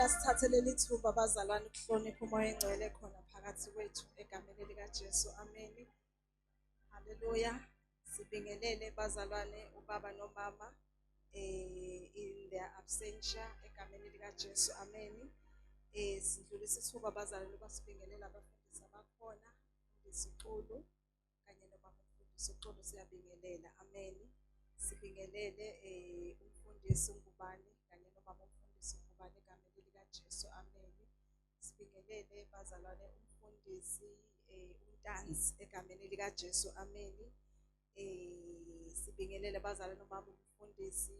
Asithathe leli thuba bazalwane ukuhlonipha umoya engcwele khona phakathi kwethu egameni likaJesu. Ameni. Haleluya. Sibingelele bazalwane ubaba nomama in their absentia egameni likaJesu. Ameni. Sidlulisa ithuba bazalwane ukuba sibingelele abafundisi abakhona, umfundisi Xulu kanye nobaba umfundisi Xulu siyabingelela. Ameni. Sibingelele umfundisi Ngubane kanye nobaba umfundisi Ngubane egameni likaJesu. Ameni. Sibingelele bazalwane umfundisi uNtanzi egameni likaJesu. Ameni. Sibingelele bazalwane nobaba umfundisi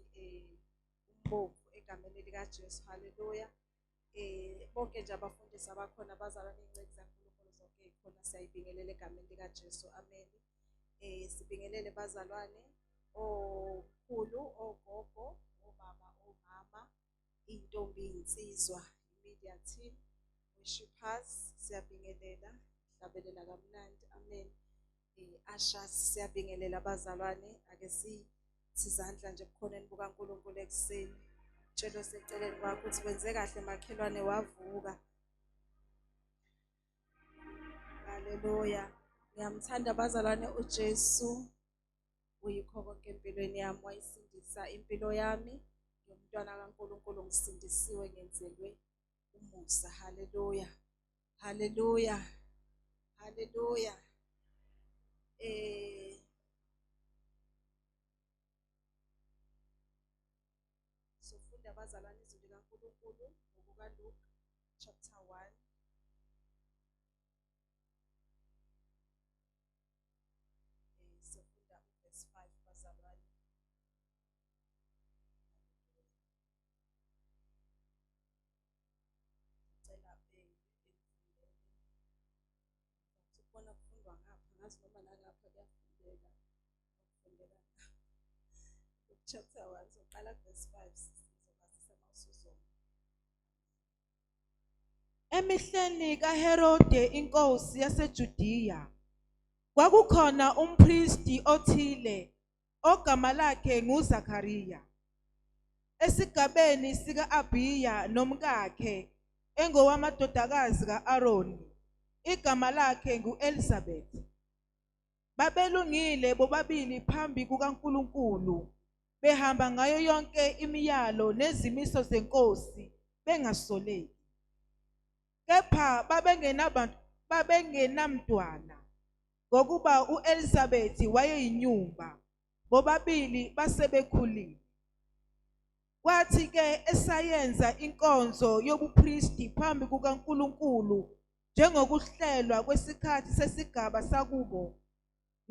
uMbovu egameni likaJesu. Haleluya. Bonke nje abafundisi abakhona bazalwane ingcwele zaNkulunkulu zonke ikhona siyayibingelela egameni likaJesu. Ameni. Sibingelele bazalwane okhulu, ogogo, obaba, omama, intombi, insizwa, media team, worshipers, siyabingelela, hlabelela kamnandi. Amen. Ashas siyabingelela bazalwane, ake sizandla nje ebukhoneni bukaNkulunkulu ekuseni. Tshelo seceleni kwakho ukuthi wenze kahle makhelwane wavuka. Haleluya. Ngiyamthanda bazalwane uJesu. Uyikho konke empilweni yami, wayisindisa impilo yami. Ngumntwana kaNkulunkulu ngisindisiwe ngenzelwe umusa. Haleluya. Haleluya. Haleluya. Sofunda bazalwane izwi likaNkulunkulu ngokukaLuke chapter 1. Sofunda verse 5 bazalwane. Ngicela benifundele. Ukubona kufundwa ngapha ngazi noma nangapha kuyafundeka. Ukufundeka. Luke chapter 1 soqala verse 5 sizoba sisemawusuzweni. Emihleni kaHerode inkosi yaseJudiya kwakukhona umpristi othile ogama lakhe nguZakhariya, esigabeni sika-Abiya nomkakhe engowamadodakazi ka-Aroni, igama lakhe ngu-Elizabeth. Babelungile bobabili phambi kukaNkulunkulu, behamba ngayo yonke imiyalo nezimiso zenkosi bengasoleki. Kepha babengenamntwana, ngokuba u-Elizabeth wayeyinyumba, bobabili basebekhulile. Kwathi-ke esayenza inkonzo yobupristi phambi kukaNkulunkulu njengokuhlelwa kwesikhathi sesigaba sakubo,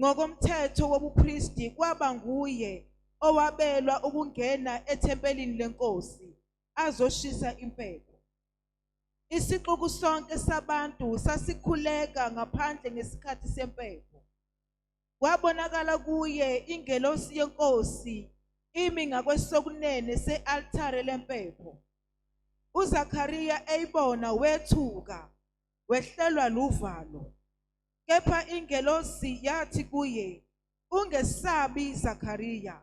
ngokomthetho wobupristi kwaba nguye owabelwa ukungena ethempelini lenkosi azoshisa impepho. Isixuku sonke sabantu sasikhuleka ngaphandle ngesikhathi sempepho. Kwabonakala kuye ingelosi yenkosi imi ngakwesokunene se-altare lempepho. uZakhariya eyibona wethuka, wehlelwa luvalo. Kepha ingelosi yathi kuye, "Ungesabi Zakhariya,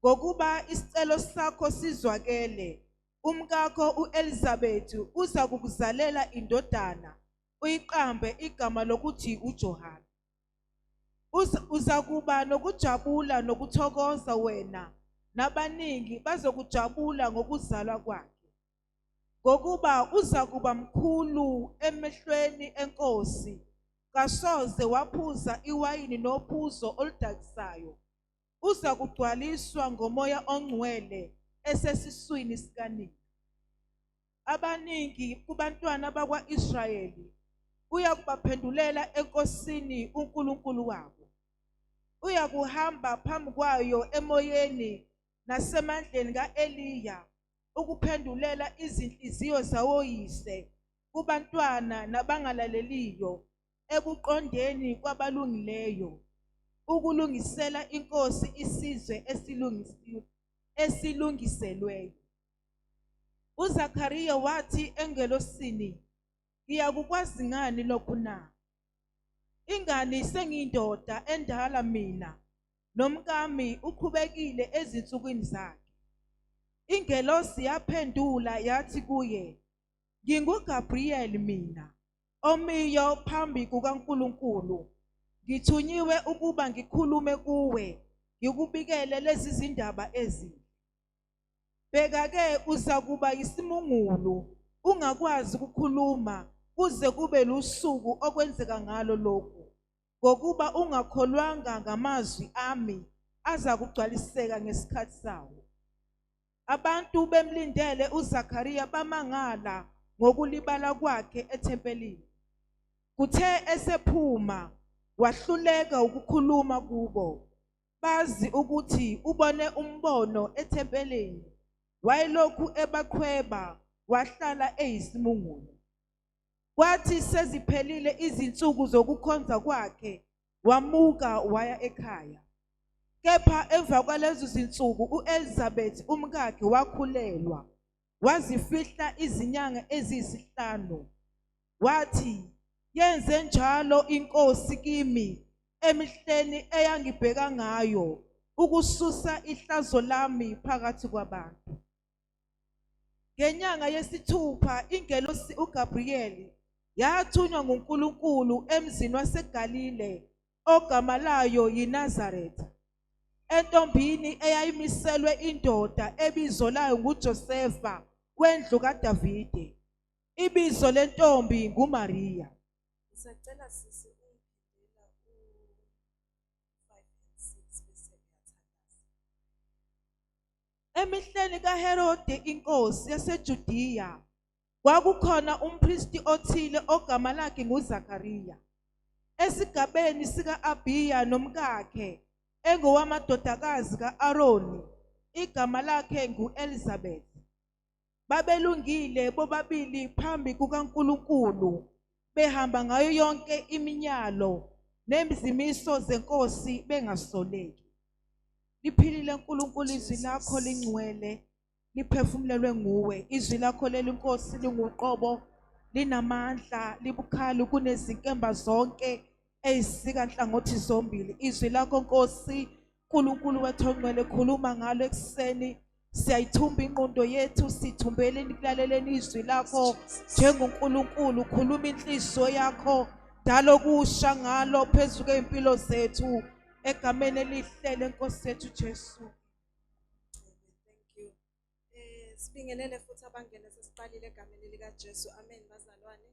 ngokuba isicelo sakho sizwakele. Umkakho u-Elizabeth uza kukuzalela indodana, uyiqambe igama lokuthi uJohane. Uza kuba nokujabula nokuthokoza, wena nabaningi bazokujabula ngokuzalwa kwakhe, ngokuba uza kuba mkhulu emehlweni enkosi. Kasoze waphuza iwayini nophuzo oludakisayo. Uza kugcwaliswa ngomoya ongcwele esesiswini sikanina. Abaningi kubantwana bakwa-Israyeli uya kubaphendulela enkosini uNkulunkulu wabo. Uya kuhamba phambi kwayo emoyeni nasemandleni ka-Eliya, ukuphendulela izinhliziyo zawoyise kubantwana nabangalaleliyo, ebuqondeni kwabalungileyo, ukulungisela inkosi isizwe esilungiselweyo." uZakhariya wathi engelosini, "Ngiyakukwazi ngani lokhu na? Ingani sengiyindoda endala mina, nomkami uqhubekile ezinsukwini zakhe." Ingelosi yaphendula yathi kuye, NginguGabriel mina, omiyo phambi kukaNkulunkulu. Ngithunyiwe ukuba ngikhulume kuwe, ngikubikele lezi zindaba ezinhle. Bheka-ke uzakuba yisimungulu, ungakwazi ukukhuluma kuze kube lusuku okwenzeka ngalo lokhu, ngokuba ungakholwanga ngamazwi ami aza kugcwaliseka ngesikhathi sawo. Abantu bemlindele uZakhariya bamangala ngokulibala kwakhe ethempelini. Kuthe esephuma wahluleka ukukhuluma kubo. Bazi ukuthi ubone umbono ethempelini. Wayelokhu ebaqhweba wahlala eyisimungulu. Kwathi seziphelile izinsuku zokukhonza kwakhe, wamuka waya ekhaya. Kepha emva kwalezo zinsuku u-Elizabeth umkakhe wakhulelwa, wazifihla izinyanga eziyisihlanu. Wathi, yenze njalo iNkosi kimi emihleni eyangibheka ngayo, ukususa ihlazo lami phakathi kwabantu. Ngenyanga yesithupha ingelosi uGabriel yathunywa nguNkulunkulu emzini waseGalile ogama layo yiNazaretha, entombini eyayimiselwe indoda ebizo layo nguJosefa wendlu kaDavide. Ibizo lentombi nguMariya. Ngisacela sisi ungiphendela u-5 and 6 bese ngiyathandaza. Emihleni kaHerode inkosi yaseJudiya kwakukhona umpristi othile ogama lakhe nguZakhariya, esigabeni sika-Abiya nomkakhe, engowamadodakazi ka-Aroni, igama lakhe ngu-Elizabeth. Babelungile bobabili phambi kukaNkulunkulu, behamba ngayo yonke iminyalo nezimiso zenkosi bengasoleki. Liphilile uNkulunkulu, izwi lakho lingcwele, liphefumulelwe nguwe. Izwi lakho leli Nkosi linguqobo, linamandla, libukhali kunezinkemba zonke ezisika nhlangothi zombili. Izwi lakho Nkosi uNkulunkulu wethu ongcwele, khuluma ngalo ekuseni. Siyayithumba ingqondo yethu, sithumbele ekulaleleni izwi lakho njengoNkulunkulu. Khuluma inhliziyo yakho, dala okusha ngalo phezu kwempilo zethu, egameni elihle leNkosi yethu Jesu. Thank you. Sibingelele futhi abangene sesiqalile egameni likaJesu. Amen bazalwane.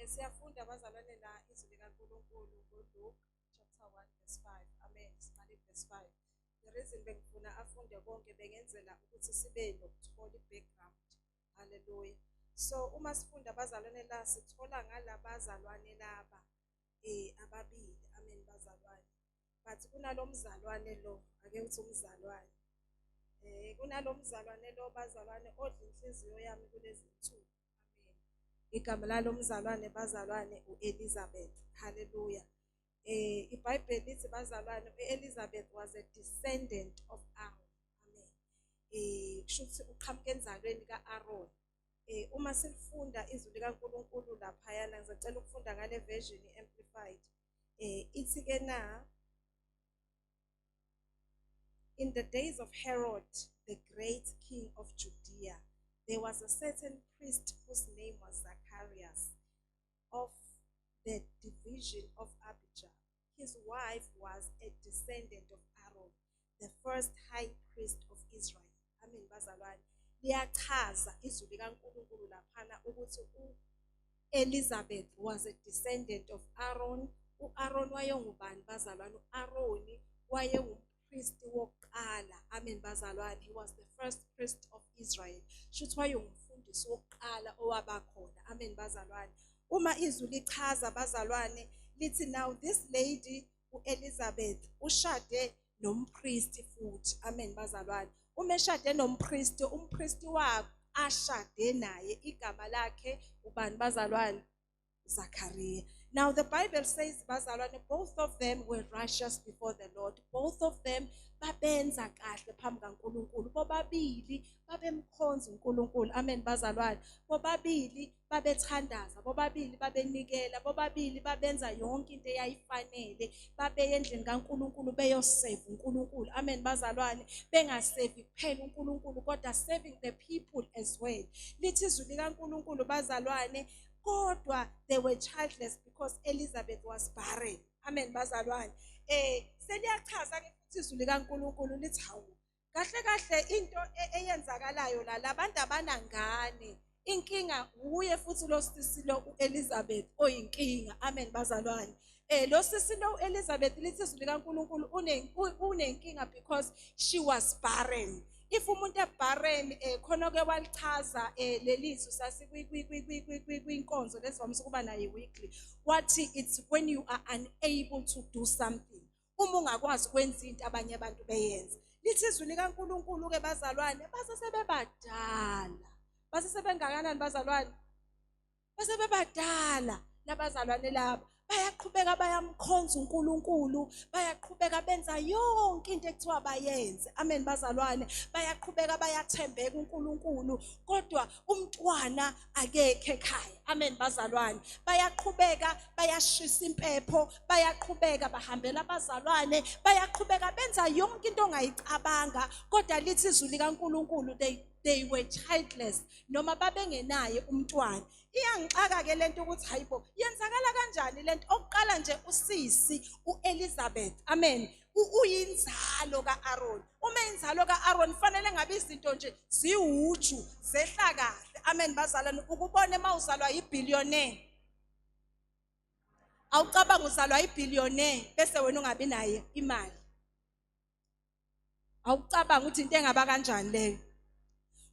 Siyafunda abazalwane la izwi likaNkulunkulu kuLuke chapter 1 verse 5. Amen. Siqale verse 5. The reason bengifuna afunde konke bengenzela ukuthi sibe nokuthola i-background. Hallelujah. So uma sifunda abazalwane la sithola ngalabazalwane laba ababili. Amen bazalwane. But kunalomzalwane lo, ake uthi umzalwane. Kunalomzalwane lo bazalwane odla inhliziyo yami kulezi zinsuku. Amen. Igama lalomzalwane bazalwane uElizabeth. Hallelujah. IBhayibheli lithi bazalwane uElizabeth was a descendant of Aaron. Amen. Kusho ukuthi uqhamuka enzalweni kaAaron. Uma silifunda izwi likaNkulunkulu laphayana ngizocela ukufunda ngale version amplified. Ithi ke na, in the days of Herod, the great king of Judea, there was a certain priest whose name was Zacharias, of the division of Abijah. His wife was a descendant of Aaron, the first high priest of Israel. Amen bazalwane. Liyachaza izwi likaNkulunkulu laphana ukuthi uElizabeth was a descendant of Aaron. uAaron wayengubani bazalwane? uAaroni wayengumpristi wokuqala. Amen bazalwane. He was the first priest of Israel. Shuthi wayengumfundisi wokuqala owabakhona. Amen bazalwane. Uma izwi lichaza bazalwane lithi now this lady uElizabeth ushade nompristi futhi. Amen bazalwane. Uma eshade nompristi, umpristi wakhe ashade naye igama lakhe ubani bazalwane? Zachariah. Now the Bible says bazalwane, both of them were righteous before the Lord. Both of them babenza kahle phambi kaNkulunkulu. Bobabili babemkhonza uNkulunkulu. Amen bazalwane. Bobabili babethandaza, bobabili babenikela, bobabili babenza yonke into eyayifanele. Babeya endlini kaNkulunkulu beyosave uNkulunkulu. Amen bazalwane. Bengasevi kuphela uNkulunkulu kodwa serving the people as well. Lithi izwi likaNkulunkulu bazalwane, kodwa they were childless because Elizabeth was barren. Amen bazalwane. Seliyachaza ke futhi izwi likaNkulunkulu lithi hawu kahle kahle into eyenzakalayo la labantu abanangane. Inkinga uye futhi lo sisi lo uElizabeth oyinkinga. Amen bazalwane. Lo sisi lo Elizabeth lithi izwi likaNkulunkulu unenkinga because she was barren. If umuntu ebarren khona ke walichaza lelizwi sasi kwinkonzo lesivamisa ukuba nayo weekly, wathi it's when you are unable to do something, uma ungakwazi ukwenza into abanye abantu beyenza. Lithi izwi likaNkulunkulu ke bazalwane, basesebengakanani bazalwane? Basebebadala labazalwane laba. Bayaqhubeka bayamkhonza uNkulunkulu, bayaqhubeka benza yonke into ekuthiwa bayenze. Amen bazalwane. Bayaqhubeka bayathembeka uNkulunkulu, kodwa umntwana akekho ekhaya. Amen bazalwane. Bayaqhubeka bayashisa impepho, bayaqhubeka bahambela abazalwane, bayaqhubeka benza yonke into ongayicabanga, kodwa lithi izwi likaNkulunkulu they were childless, noma babengenaye umntwana. Iyangixaka ke lento ukuthi hayibo yenzakala kanjani lento. Okuqala nje usisi uElizabeth, amen, uyinzalo kaAaron. Uma inzalo kaAaron fanele ngabe izinto nje ziwuju zehla kahle. Amen bazalwane. Ukubona mawuzalwa yibillionaire, awucabanga uzalwa yibillionaire bese wena ungabi naye imali, awucabanga ukuthi into engaba kanjani leyo.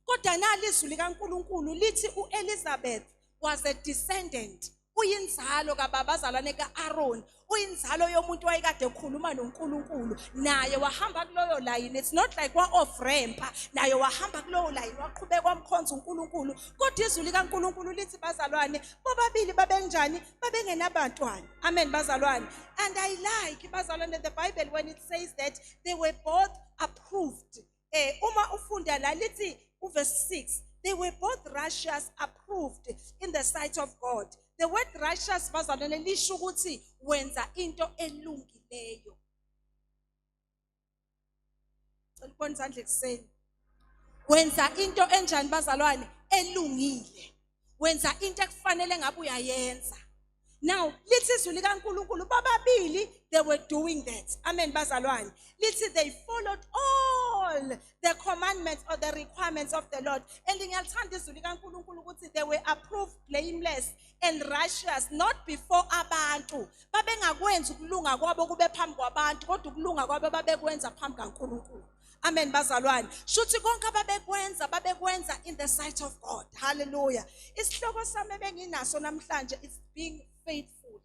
Kodwa nali izwi likaNkulunkulu lithi uElizabeth was a descendant, uyinzalo kababazalwane kaAaron, uyinzalo yomuntu wayekade ekhuluma noNkulunkulu, naye wahamba kuloyo line. It's not like wa-off rampa, naye wahamba kuloyo line waqhubeka wamkhonza uNkulunkulu. Kodwa izwi likaNkulunkulu lithi bazalwane, bobabili babenjani? Babengenabantwana. Amen bazalwane. And I like bazalwane the Bible when it says that they were both approved. Uma ufunda la lithi verse 6, they were both righteous, approved in the sight of God. The word righteous bazalwane lisho ukuthi wenza into elungileyo. Ngibona izandla ekseni. Wenza into enjani bazalwane? Elungile. Wenza into ekufanele ngabe uyayenza. Now, lithi izwi likaNkulunkulu bababili they were doing that. Amen bazalwane. Lithi they followed all the commandments or the requirements of the Lord. And ngiyalithanda izwi likaNkulunkulu ukuthi they were approved, blameless and righteous, not before abantu. Babengakwenza ukulunga kwabo kube phambi kwabantu, kodwa ukulunga kwabo babekwenza phambi kaNkulunkulu. Amen bazalwane. Shuthi konke babekwenza in the sight of God. Hallelujah. Isihloko sami benginaso namhlanje is being faithful.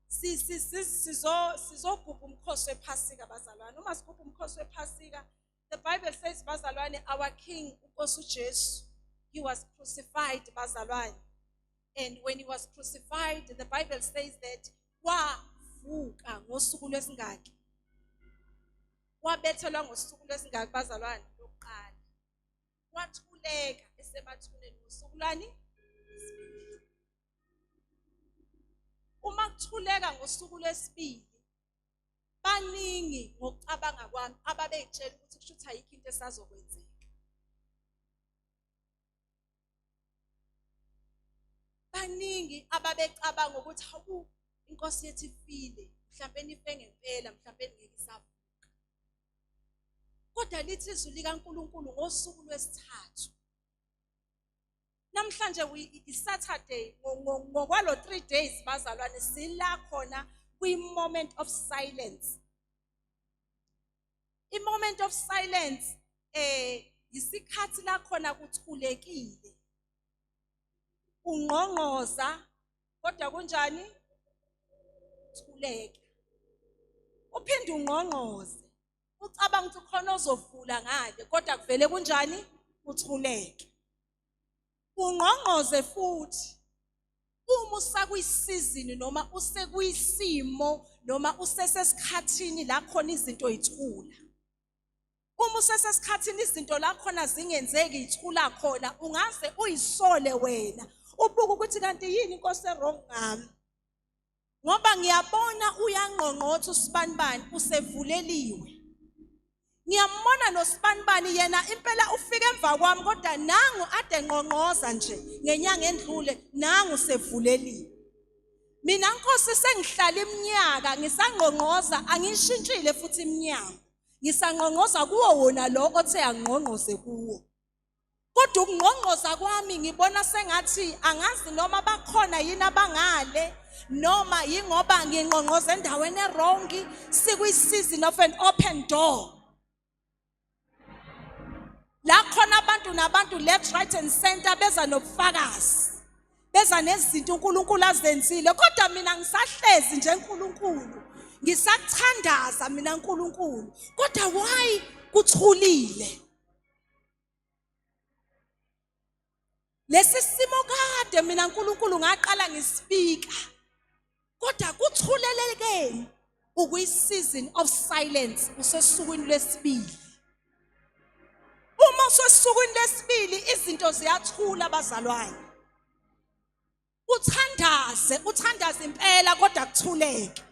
Sizogubha umkhosi wePhasika bazalwane. Uma sigubha umkhosi wePhasika, the Bible says bazalwane, our King uNkosi uJesu, he was crucified bazalwane. And when he was crucified, the Bible says that wavuka ngosuku lwesingaki. Wabethelwa ngosuku lwesingaki bazalwane lokuqala. Wathuleka esemathuneni ngosuku lwani? Uma kuthuleka ngosuku lwesibili, baningi ngokucabanga kwami ababeyitshela ukuthi kushuthi ayikho into esazokwenzeka. Baningi ababecabanga ukuthi hawu inkosi yethu ifile, mhlawumbe ife ngempela, mhlawumbe ngeke isavuka. Kodwa lithi izwi likaNkulunkulu ngosuku lwesithathu. Namhlanje Saturday ngokwalo 3 days bazalwane sila khona kwi-moment of silence. I-moment of silence isikhathi la khona kuthulekile. Ungqongqoza kodwa kunjani? Thuleka. Uphinde ungqongqoze. Ucabanga ukuthi khona ozovula ngale kodwa kuvele kunjani? Uthuleke. Ungqongqoze futhi uma usakuyisizini noma usekuyisimo noma usesesikhathini la khona izinto yithula. Uma usesesikhathini izinto la khona zingenzeki yithula khona ungaze uyisole wena. Ubuka ukuthi kanti yini inkosi errong ngami. Ngoba ngiyabona uyangqongqotha usibanibani usevuleliwe. Ngiyambona noSibanibani yena impela ufike emva kwami kodwa nangu ade ngqongqoza nje ngenyanga endlule nangu sevuleliwe. Mina Nkosi sengihlala iminyaka ngisangqongqoza angishintshile futhi iminyaka. Ngisangqongqoza kuwo wona lo othe angqongqoze kuwo. Kodwa ukungqongqoza kwami ngibona sengathi angazi noma bakhona yini abangale noma yingoba ngingqongqoza endaweni errong sikwi-season of an open door. La khona abantu nabantu left right and center beza nobufakazi. Beza nezinto uNkulunkulu azenzile kodwa mina ngisahlezi nje uNkulunkulu. Ngisakuthandaza mina uNkulunkulu. Kodwa why kuthulile? Lesi simo kade mina uNkulunkulu ngaqala ngispeaka. Kodwa kuthulelekeni ukuyi-season of silence usesukwini lesibili. Uma usesukwini lesibili izinto ziyathula abazalwane. Uthandaze impela kodwa kuthuleke.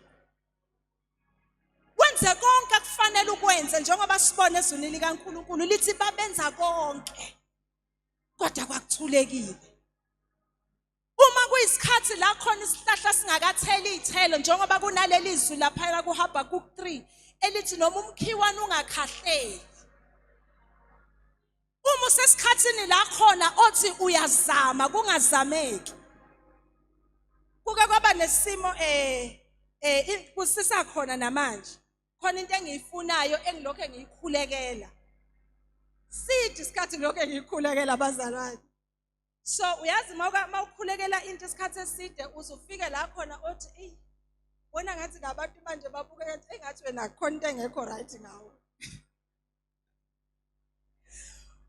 Wenze konke kufanele ukwenze njengoba sibona ezwini likaNkulunkulu lithi babenza konke. Kodwa kwakuthulekile. Uma kuyisikhathi la khona isihlahla singakatheli izithelo njengoba kunaleli izwi lapha kuHabakuk 3 elithi noma umkhiwane ungakhahleli. Uma usesikhathini la khona othi uyazama kungazameki. Kuke kwaba nesimo kusisa khona namanje. Khona into engiyifunayo engilokho engiyikhulekela. Sithi isikhathi lokho engiyikhulekela abazalwane. So uyazi mawukhulekela into isikhathi eside uzufike la khona othi wena ngathi ngabantu manje babuke engathi wena khona into engekho right ngawo.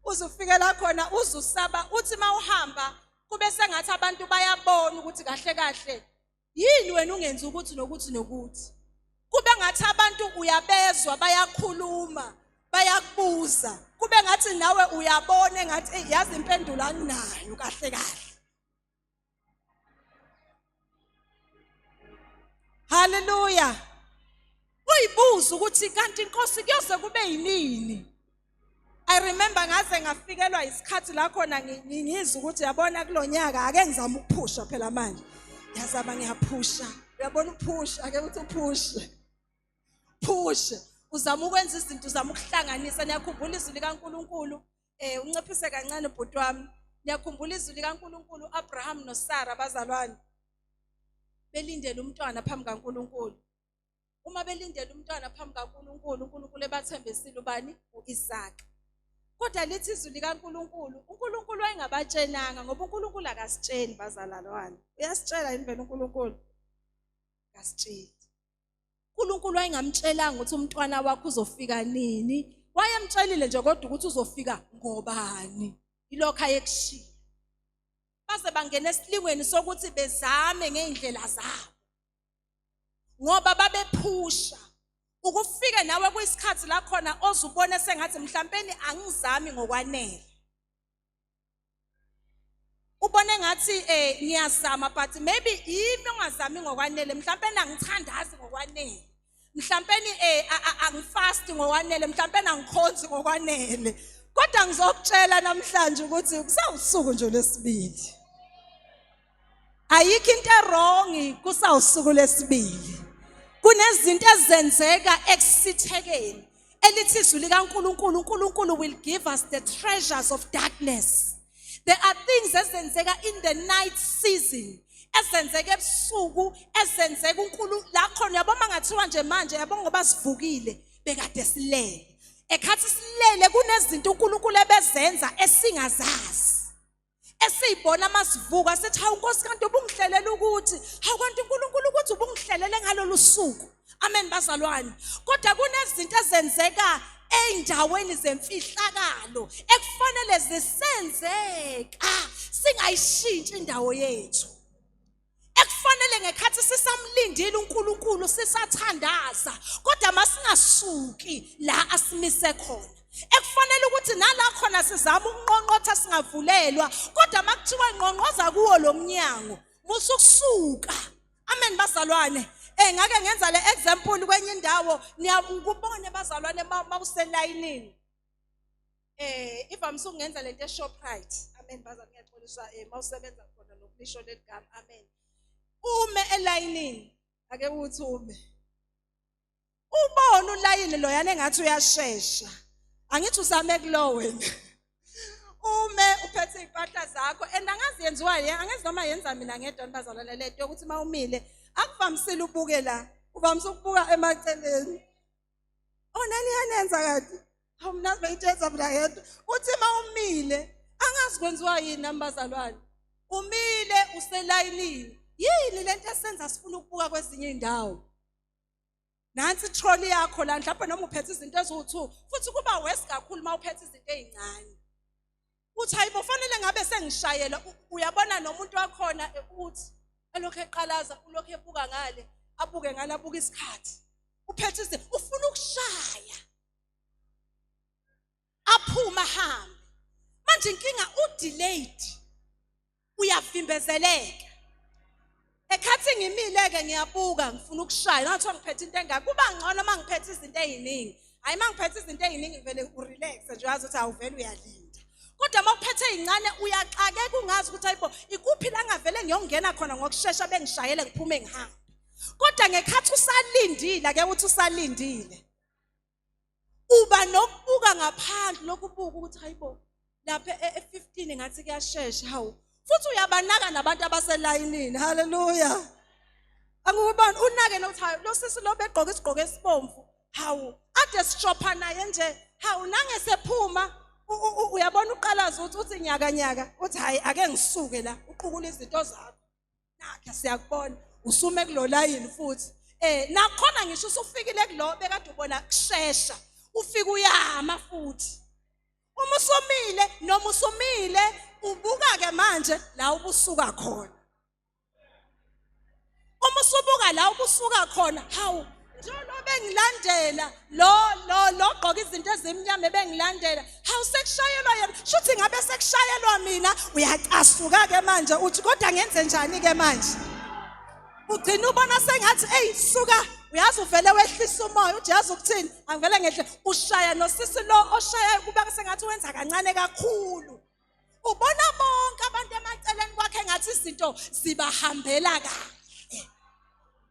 Uzufike la khona uzusaba uthi mawuhamba kube sengathi abantu bayabona ukuthi kahle kahle yini wena ungenza ukuthi nokuthi nokuthi. Kube ngathi abantu uyabezwa bayakhuluma bayakubuza kube ngathi nawe uyabona engathi yazi impendulo anginayo kahle kahle. Hallelujah. Uyibuza ukuthi kanti inkosi kuyoze kube yinini. I remember ngaze ngafikelwa isikhathi la khona ngizwe ukuthi yabona kulonyaka ake ngizama ukuphusha phela manje. Yazama ngiyaphusha. Uyabona uphusha ake uthi uphushe. Phushe. Uzama ukwenza izinto uzama ukuhlanganisa niyakhumbula izwi likaNkulunkulu unciphise kancane bhuti wami. Niyakhumbula izwi likaNkulunkulu Abraham noSara abazalwane. Belindele umntwana phambi kaNkulunkulu. Uma belindele umntwana phambi kaNkulunkulu uNkulunkulu ebathembisile ubani uIsaka. Kodwa lithi izwi likaNkulunkulu uNkulunkulu wayengabatshelanga ngoba uNkulunkulu akasitsheli bazalwane. Uyasitshela yini vele uNkulunkulu? Akasitsheli. uNkulunkulu wayengamtshelanga ukuthi umntwana wakho uzofika nini. Wayemtshelile nje kodwa ukuthi uzofika ngobani. Ilokho ayekushiya. Baze bangena esilingweni sokuthi bezame ngeindlela zabo. Ngoba babephusha. Ukufika nawe kuyisikhathi la khona ozubone sengathi mhlawumbe angizami ngokwanele. Ubone ngathi ngiyazama but maybe yimi ongazami ngokwanele mhlawumbe angithandazi ngokwanele. Mhlawumbe angifasti ngokwanele mhlawumbe angikhonzi ngokwanele. Kodwa ngizokutshela namhlanje ukuthi kusawusuku nje lesibili. Ayikho into wrong kusawusuku lesibili. Kunezinto ezenzeka ekusithekeni elithi izwi likaNkulunkulu uNkulunkulu will give us the treasures of darkness. There are things ezenzeka in the night season ezenzeka ebusuku ezenzeka uNkulunkulu la khona yabona ngathiwa nje manje yabona ngoba sivukile bekade silele ekhathi silele kunezinto uNkulunkulu ebezenza esingazazi esiyibona masivuka sithi hawu Nkosi kanti ubungihlelela ukuthi hawu kanti uNkulunkulu ukuthi ubungihlelele ngalolu suku. Amen bazalwane. Kodwa kunezinto ezenzeka eindaweni zemfihlakalo ekufanele zisenzeka singayishintshi indawo yethu. ngekhathi sisamlindile uNkulunkulu sisathandaza kodwa masingasuki la asimise khona ekufanele ukuthi nala khona sizama ukunqonqotha singavulelwa kodwa makuthiwa ngqonqoza kuwo lo mnyango musukusuka. Amen bazalwane. Ngake ngenza le example kwenye indawo ngikubone bazalwane mawuselayinini. Ivamise ukungenza lento eShoprite. Amen bazalwane ngiyaxolisa mawusebenza khona nokulisho legama. Amen. Ume elayinini ake uthi ume. Ubona ulayini loyana engathi uyashesha. Angithi usame kulo wena. Ume uphethe impahla zakho and angazi yenziwa angazi noma yenza mina ngedwa bazalwane lento ukuthi mawumile akuvamisile ubuke la uvamise ukubuka emaceleni. Nani yanenza kade awunazi bayithetha mina ngedwa uthi mawumile angazi kwenziwa yini nambazalwane umile uselayinini yini lento esenza sifuna ukubuka kwezinye indawo. Nansi trolley yakho la mhlawumbe noma uphethe izinto eziwu2 futhi kuba worse kakhulu mawuphethe izinto ezincane. Uthi hayibo fanele ngabe sengishayela uyabona nomuntu wakhona uthi elokho eqalaza ulokho ebuka ngale abuke ngale abuka isikhathi uphethe izinto ufuna ukushaya aphuma hambe manje inkinga udelayed uyavimbezeleka. Ekhathi ngimileke ngiyabuka ngifuna ukushaya ngathi ngiphethe into engaka kuba ngcono mangiphethe izinto eziningi hayi mangiphethe izinto eziningi vele urelax nje wazi ukuthi awuvele uyalinda kodwa mawuphethe ezincane uyaxakeka ungazi ukuthi hayibo ikuphi la ngavele ngiyongena khona ngokusheshsha bengishayele ngiphume ngihambe kodwa ngekhathi usalindile ake uthi usalindile uba nokubuka ngaphandle lokubuka ukuthi hayibo lapha e15 ngathi kuyasheshsha hawu futhi uyabanaka nabantu abaselayinini. Haleluya. Angubani unake nokuthi hayi lo sisi lo begqoka isigqoko esibomvu hawu ade sishopha naye nje hawu nangesephuma uyabona uqalaza uthi nyaka uthi hayi ake ngisuke la uqhukula izinto zakho nakhe siyakubona usume kulo layini futhi nakhona ngisho usufikile kulo bekade ubona kusheshsha ufika uyama futhi uma usomile noma usomile ubuka ke manje la ubusuka khona uma usubuka la ubusuka khona hawu njalo bengilandela lo gqoka izinto ezimnyama bengilandela hawu sekushayelwa yena shuthi ngabe sekushayelwa mina uyacasuka ke manje uthi kodwa ngenze njani ke manje ugcina ubona sengathi suka uyazi uvele wehlisa umoya uthi yazi ukuthini angivele ngehle ushaya nosisi lo oshaya kuba sengathi wenza kancane kakhulu ubona bonke abantu emaceleni kwakhe ngathi izinto zibahambela kahle.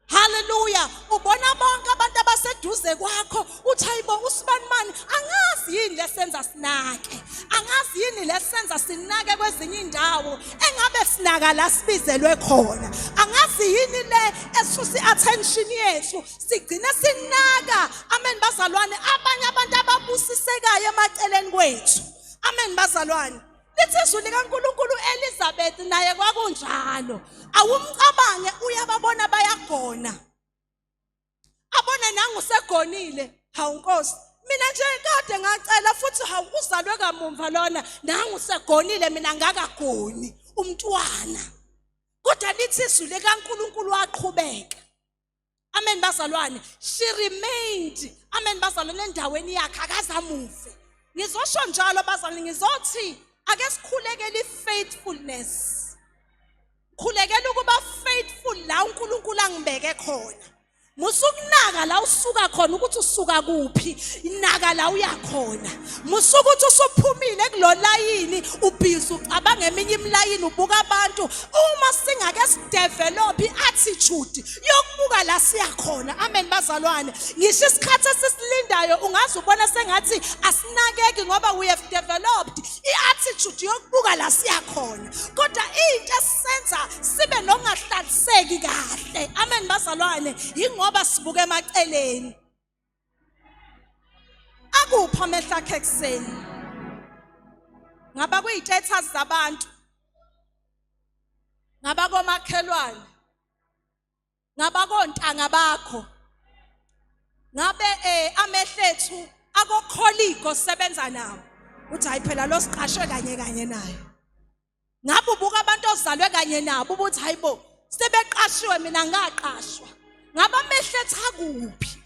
Haleluya. Ubona bonke abantu abaseduze kwakho uthi hayibo usibani mani angazi yini lesenza sinake angazi yini lesenza sinake kwezinye indawo engabe sinaka la sibizelwe khona angazi yini le esusi attention yethu sigcina sinaka. Amen bazalwane abanye abantu ababusisekayo emaceleni kwethu. Amen bazalwane. Lithi izwi likaNkulunkulu Elizabeth naye kwakunjalo awumcabange uyababona bayagona abone nangusegonile hawu Nkosi mina nje kade ngacela futhi hawu uzalwe kamumva lona nangusegonile mina ngakagoni umntwana kodwa lithi izwi likaNkulunkulu waqhubeka. Amen bazalwane. She remained amen bazalwane endaweni yakhe akazamuve. Ngizosho njalo bazalwane ngizothi ake sikhulekele faithfulness. Khulekela ukuba faithful la uNkulunkulu angibeke khona. Musukunaka la usuka khona ukuthi usuka kuphi inaka la uyakhona. Musuku ukuthi usuphumile kulo layini ubhizi ucabanga eminye imilayini ubuka abantu uma singake sidevelop iattitude yokubuka la siyakhona. Amen bazalwane. Ngisho isikhathi esisilindayo ungazi ubona sengathi asinakeki ngoba we have developed iattitude yokubuka la siyakhona. Kodwa into esenza sibe nokungahlaliseki kahle. Amen bazalwane. Ngoba sibuke emaceleni akupha amehla akhe ekseni ngaba kuyithethazi zabantu ngaba komakhelwane ngaba kontanga bakho ngabe amehlethu akokholiko sebenza nawo uthi hayi phela losiqashwe kanye naye ngabe ubuka abantu ozalwe kanye nabo ubuthi hayibo sebeqashiwe mina ngaqashwa. Ngabe amehlo ethu akuphi?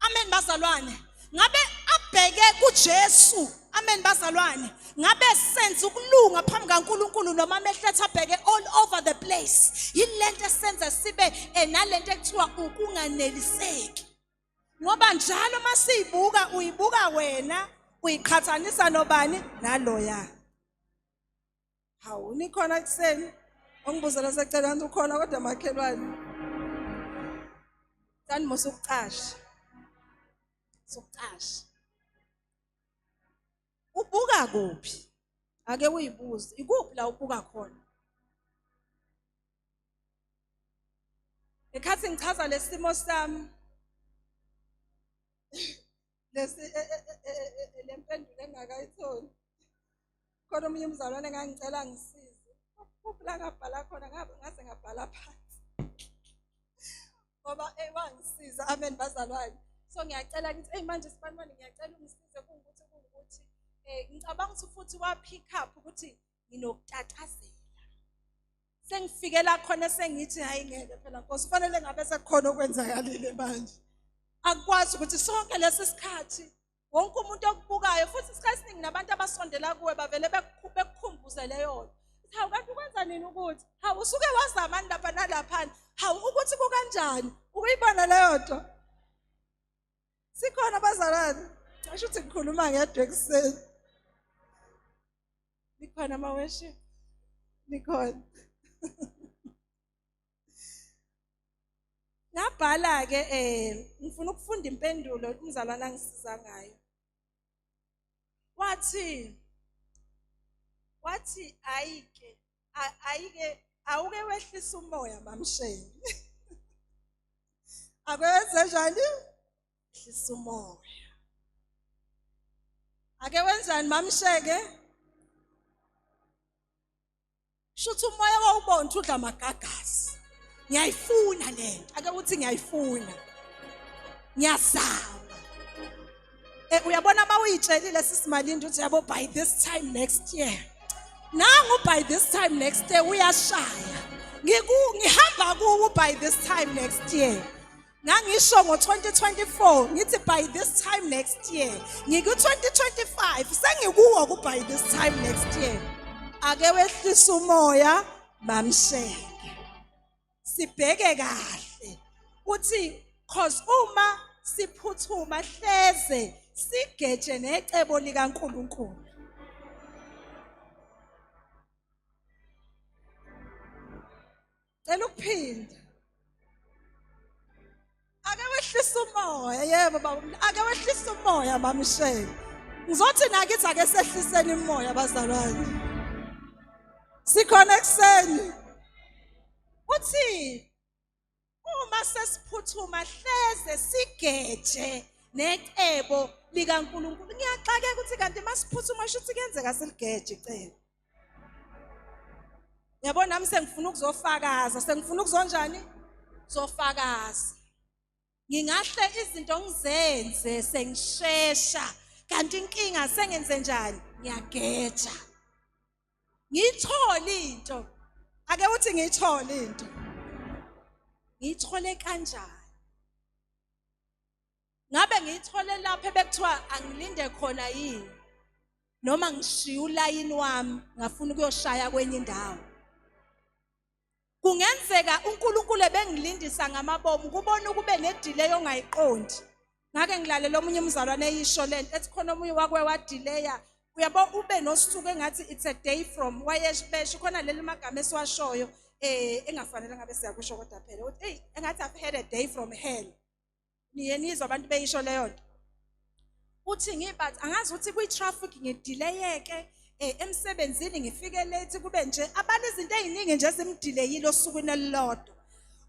Amen bazalwane. Ngabe abheke kuJesu. Amen bazalwane. Ngabe senza ukulunga phambi kaNkulunkulu noma amehlo ethu abheke all over the place. Yilento esenza sibe nalento ekuthiwa ukunganeliseki. Ngoba njalo masiyibuka uyibuka wena uyiqhathanisa nobani naloya. Hawu nikhona kuseni ongibuzela secela ukuthi ukhona kodwa makhelwane. Tani musukucasha. Sukucasha. Ubuka kuphi? Ake uyibuze. Ikuphi la ubuka khona? Ekhathi ngichaza lesimo sami lempendulo engakayitholi. Khona umunye umzalwane engangicela ngisize. Kuphi la ngabhala khona ngase ngabhala phansi. Ngoba wangisiza amen bazalwane. So ngiyacela ngithi manje sibanibani ngiyacela ungisize kungukuthi ngicabanga ukuthi futhi wa pick up ukuthi nginokutatazela. Sengifike la khona sengithi hayi ngeke phela Nkosi kufanele ngabe sekukhona okwenzakalile manje. Akwazi ukuthi sonke lesi sikhathi wonke umuntu okubukayo futhi isikhathi esiningi nabantu abasondela kuwe bavele bekukhumbuze leyo. Hawu kanti ukwenza nini ukuthi? Hawu usuke wazama lapha nalapha. Hawu ukuthi kukanjani? Ukuyibona leyo nto. Sikhona bazalwane. Ngisho ukuthi ngikhuluma ngedwa ekuseni. Nikhona maweshi? Nikhona. Ngabhala ke ngifuna ukufunda impendulo umzalwane angisiza ngayo. Wathi ayike awuke wehlisa umoya mamsheni. Akwenze njani? Wehlisa umoya. Ake wenzani mamsheke? Shuthi umoya wawubona udla amagagasi. Ngiyayifuna lento. Ake uthi ngiyayifuna. Ngiyazama. Uyabona mawuyitshelile sisimalindi uthi yabo by this time next year. Nangu by this time next year uyashaya. Ngihamba kuwo by this time next year. Nangisho ngo2024 ngithi by this time next year. Ngiku2025 sengikuwo ku by this time next year. Ake wehlisa umoya mamsheke. Sibheke kahle. Uthi cause uma siphuthuma hleze sigeje necebo likaNkulunkulu. Cela ukuphinda. Ake wehlisa umoya yebo baba. Ake wehlisa umoya mamsheke. Ngizothi nakithi ake sehliseni umoya bazalwane. Sikhona ekseni. Uthi uma sesiphuthuma hleze sigeje necebo likaNkulunkulu. Ngiyaxakeka ukuthi kanti masiphuthuma shuthi kuyenzeka siligeje icebo. Yabona nami sengifuna ukuzofakaza, sengifuna ukuzonjani? Zofakaza. Ngingahle izinto ngizenze sengishesha kanti inkinga sengenze njani? Ngiyageja. Ngithola into. Ake uthi ngithola into. Ngithole kanjani? Ngabe ngithole lapha bekuthiwa angilinde khona yini? Noma ngishiya ulayini wami ngafuna ukuyoshaya kwenye indawo. Kungenzeka uNkulunkulu ebengilindisa ngamabomu kubona ukube nedelay ongayiqondi. Ngake ngilalela omunye umzalwane eyisho lento ethi khona omunye wakwe wadelaya. Uyabo ube nosithuko engathi it's a day from wayeshibesho khona leli magama esiwashoyo engafanele ngabe siyakusho kodwa phela uthi hey engathi I've had a day from hell. Niyenizo abantu beyisho leyo nto. Uthi ngibathi angazi ukuthi kwi traffic ngidelayeke emsebenzini ngifike late kube nje abale izinto eziningi nje simdelayile osukwini elilodwa.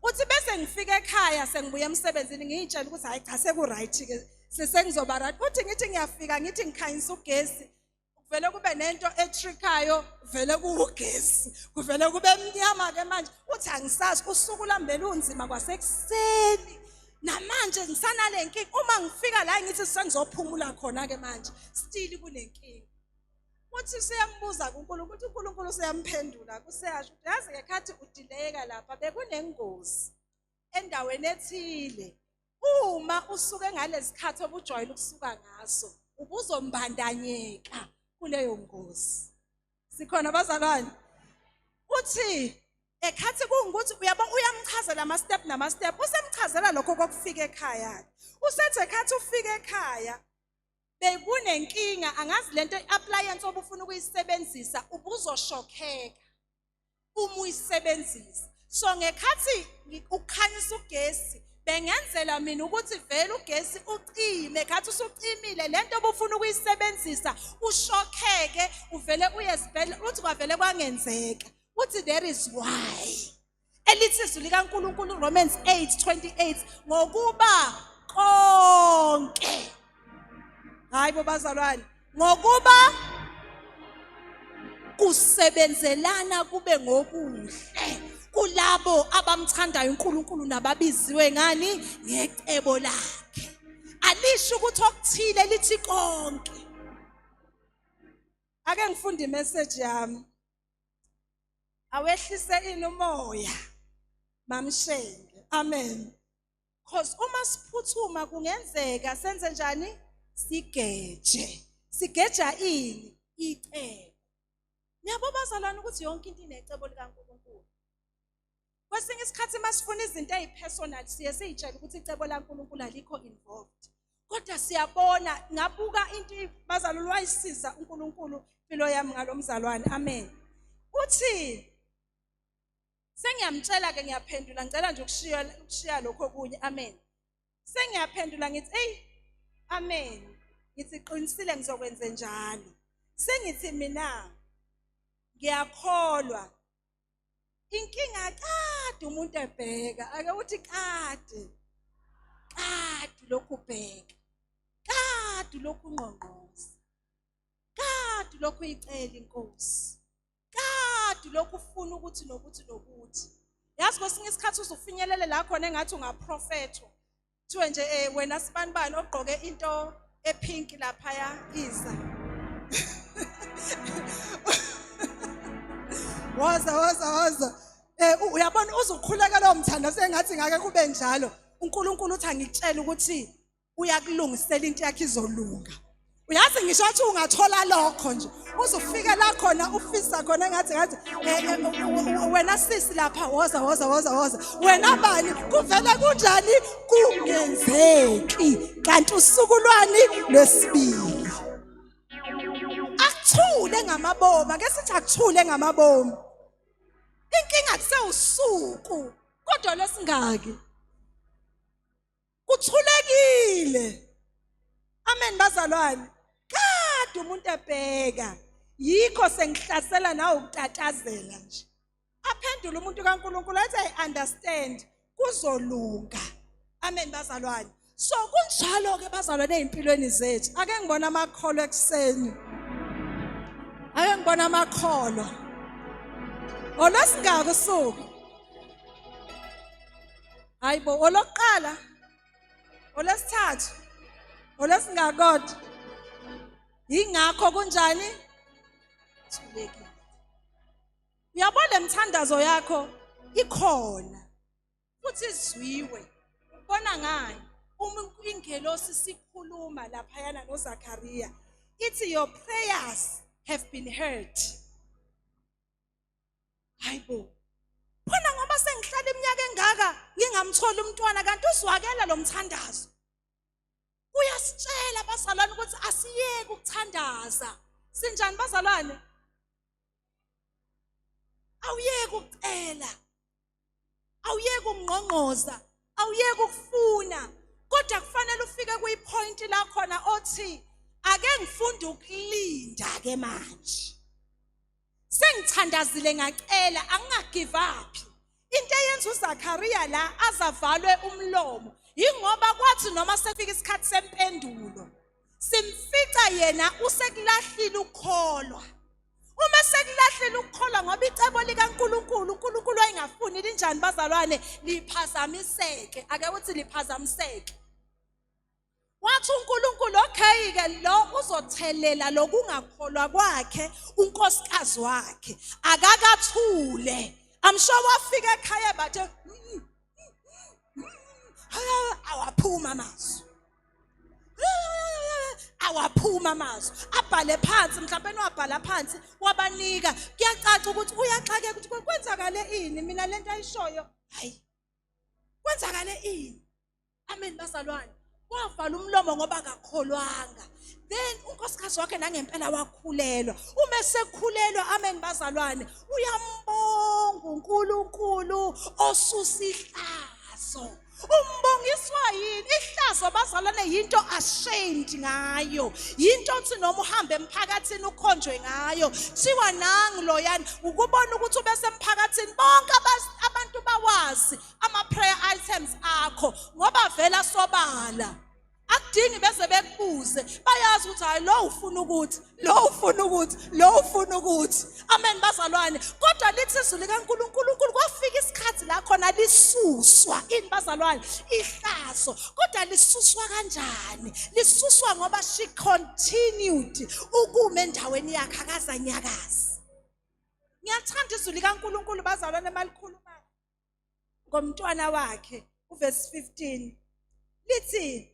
Uthi bese ngifike ekhaya sengibuya emsebenzini ngiyitshela ukuthi hayi cha seku right ke sesengizoba right. Uthi ngithi ngiyafika ngithi ngikhanyisa ugesi kuvele kube nento etrikayo vele kuugesi kuvele kube emnyama ke manje uthi angisazi usuku lambele unzima kwasekuseni namanje ngisanale inkinga uma ngifika la ngithi sengizophumula khona ke manje still kunenkinga. uthi siyambuza kuNkulunkulu ukuthi uNkulunkulu useyamphendula kuseyasho ukuthi yazi ngekhathi udileka lapha bekunengozi endaweni ethile uma usuke ngalesikhathi obujwayele ukusuka ngaso ubuzombandanyeka kuleyo ngozi. Sikhona bazalwane? Uthi ekhathi kungukuthi uyamchazela ama-step nama-step usemchazela lokho kokufika ekhaya. Usethi ekhathi ufika ekhaya bekunenkinga angazi lento i-appliance obufuna ukuyisebenzisa ubuzoshokheka uma uyisebenzisa. So ngekhathi ukhanyisa ugesi bengenzela mina ukuthi vele ugesi ucime ekhathi usucimile lento obufuna ukuyisebenzisa ushokheke uvele uyesibhedlela uthi kwavele kwangenzeka. Uthi there is why. Elithi izwi likaNkulunkulu Romans 8:28 ngokuba konke. Hayibo bazalwane, ngokuba kusebenzelana kube ngokuhle kulabo abamthandayo uNkulunkulu nababiziwe ngani ngecebo lakhe. Alisho ukuthi okuthile lithi konke. Ake ngifunde imessage yami. Awehlise umoya mamshenge. Amen. Because uma siphuthuma kungenzeka senze njani? Sigeja ini? Icebo. Niyabo bazalwane ukuthi yonke into inecebo likaNkulunkulu. Kwesinye isikhathi masifuna izinto ezipersonal siye siyitshela ukuthi icebo laNkulunkulu alikho involved. Kodwa siyabona ngabuka into bazalwane wayisiza uNkulunkulu impilo yami ngalomzalwane. Amen. Uthi sengiyamtshela ke ngiyaphendula ngicela nje ukushiya lokho okunye. Amen. Sengiyaphendula ngithi amen. Ngithi qinisile ngizokwenza njalo. Sengithi mina ngiyakholwa. Inkinga kade umuntu ebheka ake uthi kade lokhu bheka. Kade lokhu ngqongqoza. Kade lokhu icela inkosi. Kade lokhu ufuna ukuthi nokuthi. Yazi kwesinye isikhathi uzufinyelele la khona engathi ungaprofethwa. Kuthiwe nje wena sibanibani ogqoke into epink lapha ya iza. Woza. Uyabona uzukhuleka lo mthanda sengathi ngake kube njalo. uNkulunkulu uthi angikutshela ukuthi uyakulungisela into yakhe izolunga. Uyazi ngisho ukuthi ungathola lokho nje uzufika la khona ufisa khona engathi wena sisi lapha woza. Wena bani kuvele kunjani kungenzeki kanti usukulwani lwesibili. Akuthule ngamabomu ake sithi akuthule ngamabomu. Inkinga kusewusuku kodwa lesingaki kuthulekile. Amen bazalwane. Kade umuntu ebheka yikho sengihlasela nawe ukutatazela nje. Aphendula umuntu kaNkulunkulu athi I understand kuzolunga. Amen bazalwane. So kunjalo ke bazalwane ezimpilweni zethu. Ake ngibona amakholo ekseni. Ake ngibona amakholo. Olosingaka usuku. Hayibo olokuqala. Olesithathu. Olesingakho. Ingakho kunjani? Thulekile. Uyabona lemthandazo yakho ikhona. Futhi izwiwe. Ubona ngani? Uma ingelosi sikhuluma lapha yana noZakhariya. Ithi your prayers have been heard. Hayibo. Khona ngoba sengihlala iminyaka engaka ngingamthola umntwana kanti uzwakela lo mthandazo. Uyasitshela bazalwane ukuthi asiyeke ukuthandaza. Sinjani bazalwane? Awuyeke ukucela. Awuyeke ukungqongqoza. Awuyeke ukufuna. Kodwa kufanele ufike kuyipoint la khona othi ake ngifunde ukulinda ke manje. Sengithandazile ngacela angingagive up. Into eyenza uZakhariya la azavalwe umlomo ingoba kwathi noma sefika isikhathi sempendulo simfica yena usekulahlile ukukholwa. Uma sekulahlile ukukholwa ngoba icebo likaNkulunkulu uNkulunkulu ayingafuni linjani bazalwane liphazamiseke. Ake uthi liphazamiseke. wathi uNkulunkulu okay ke lo uzothelela lokungakholwa kwakhe unkosikazi wakhe akakathule. I'm sure wafika ekhaya bathe awaphuma amazwi. Awaphuma amazwi. Abhale phansi mhlawumbe wabhala phansi wabanika. Kuyacaca ukuthi uyaxakeka ukuthi kwenzakale ini mina lento ayishoyo. Hayi. Kwenzakale ini? Amen bazalwane. Wavala umlomo ngoba akakholwanga. Then unkosikazi wakhe nangempela wakhulelwa. Uma esekhulelwa amen bazalwane uyambonga uNkulunkulu osusa ihlazo. Umbongiswa yini? Ihlazo bazalwane yinto ashamed ngayo. Yinto othi noma uhambe emphakathini ukhonjwe ngayo. Thiwa nangi loyani ukubona ukuthi ubese emphakathini bonke abantu bawazi ama prayer items akho ngoba vela sobala. Akudingi bese bekubuze bayazi ukuthi hayi lo ufuna ukuthi lo ufuna ukuthi amen bazalwane. Kodwa lithi izwi likaNkulunkulu kwafika isikhathi la khona lisuswa ini bazalwane ihlazo. Kodwa lisuswa kanjani? Lisuswa ngoba she continued ukuma endaweni yakhe akazanyakazi. Ngiyathanda izwi likaNkulunkulu bazalwane malikhuluma ngomntwana wakhe uverse 15 lithi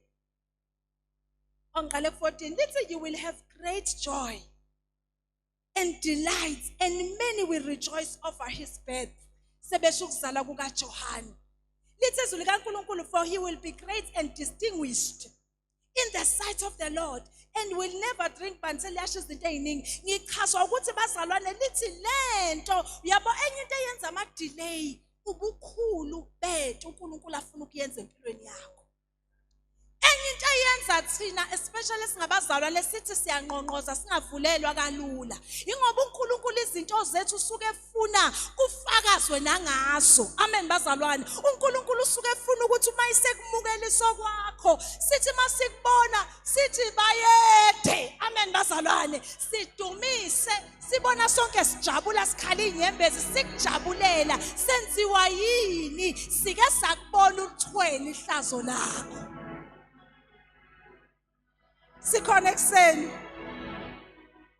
onqale 14 lithi you will have great joy and delight and many will rejoice over his birth. Sebesho ukuzala kukaJohane. Lithi izwi likaNkulunkulu for he will be great and distinguished in the sight of the Lord and will never drink until yasho izinto eziningi. Ngichazwa ukuthi bazalwane lithi lento yabo enye into eyenza ama delay ubukhulu bethu uNkulunkulu afuna ukuyenza empilweni yakho. Enye into eyenza thina especially singabazalwane sithi siyanqonqoza singavulelwa kalula ingoba uNkulunkulu izinto zethu usuke efuna kufakazwe nangazo. Amen bazalwane. uNkulunkulu usuke efuna ukuthi uma isekumukela isokwakho sithi masikubona sithi bayede. Amen bazalwane. Sidumise sibona sonke sijabula sikhala inyembezi sikujabulela senziwa yini sike sakubona uthweni ihlazo lakho. Sikhona ekseni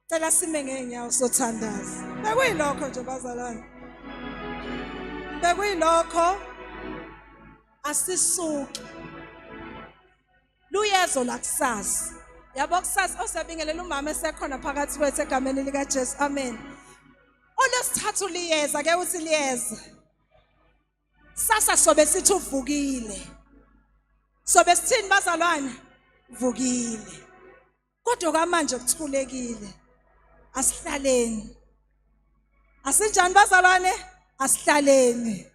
cela sime ngenyawo sothandaza. Bekuyilokho nje bazalwane. Bekuyilokho asisuki. Luyezo la kusasa. Yabo kusasa osabingelela umama esekhona phakathi kwethu egameni lika Jesu. Amen. Olesithathu liyeza ke uthi liyeza. Sasa sobe sithi uvukile. Sobe sithini bazalwane? Vukile. Kodwa manje kuthulekile. Asihlaleni. Asinjani bazalwane? Asihlaleni.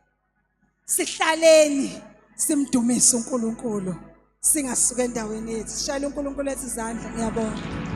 Sihlaleni simdumise uNkulunkulu. Singasuka endaweni yethu. Shayela uNkulunkulu izandla ngiyabonga.